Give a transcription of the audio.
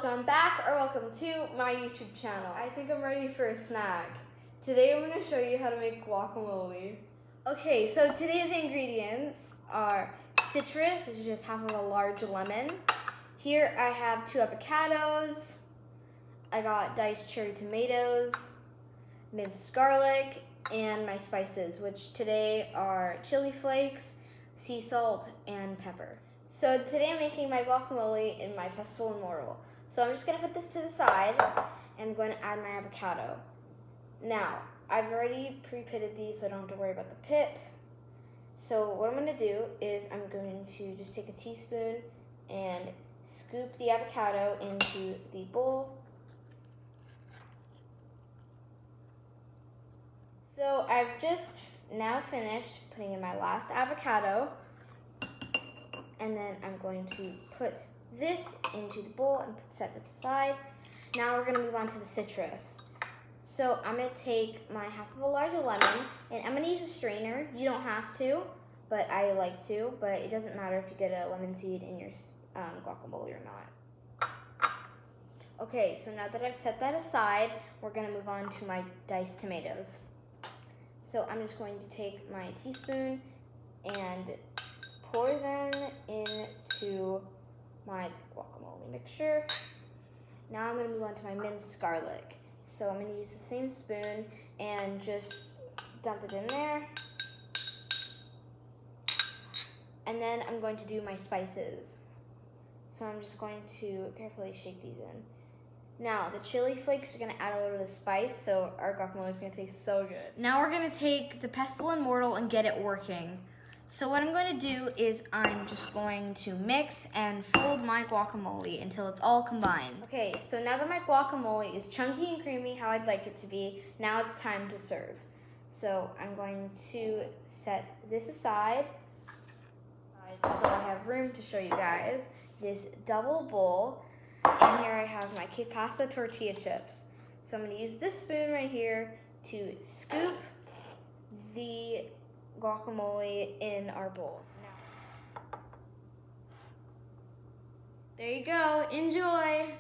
welcome back or welcome to my YouTube channel. I think I'm ready for a snack. Today I'm going to show you how to make guacamole. Okay, so today's ingredients are citrus, which is just half of a large lemon. Here I have 2 avocados. I got diced cherry tomatoes, minced garlic, and my spices, which today are chili flakes, sea salt, and pepper. So today I'm making my guacamole in my pestle and mortar. So I'm just going to put this to the side and I'm going to add my avocado. Now, I've already pre-pitted these so I don't have to worry about the pit. So what I'm going to do is I'm going to just take a teaspoon and scoop the avocado into the bowl. So I've just now finished putting in my last avocado. And then I'm going to put this into the bowl and set this aside. Now we're going to move on to the citrus. So I'm going to take my half of a large lemon, and I'm going to use a strainer. You don't have to, but I like to. But it doesn't matter if you get a lemon seed in your guacamole or not. Okay, so now that I've set that aside, we're going to move on to my diced tomatoes. So I'm just going to take my teaspoon and pour them into my guacamole mixture. Now I'm going to move on to my minced garlic. So I'm going to use the same spoon and just dump it in there. And then I'm going to do my spices. So I'm just going to carefully shake these in. Now, the chili flakes are going to add a little bit of spice, so our guacamole is going to taste so good. Now we're going to take the pestle and mortar and get it working. So what I'm going to do is I'm just going to mix and fold my guacamole until it's all combined. Okay, so now that my guacamole is chunky and creamy how I'd like it to be, now it's time to serve. So I'm going to set this aside so I have room to show you guys this double bowl. And here I have my pasta tortilla chips. So I'm going to use this spoon right here to scoop the guacamole in our bowl. There you go. Enjoy!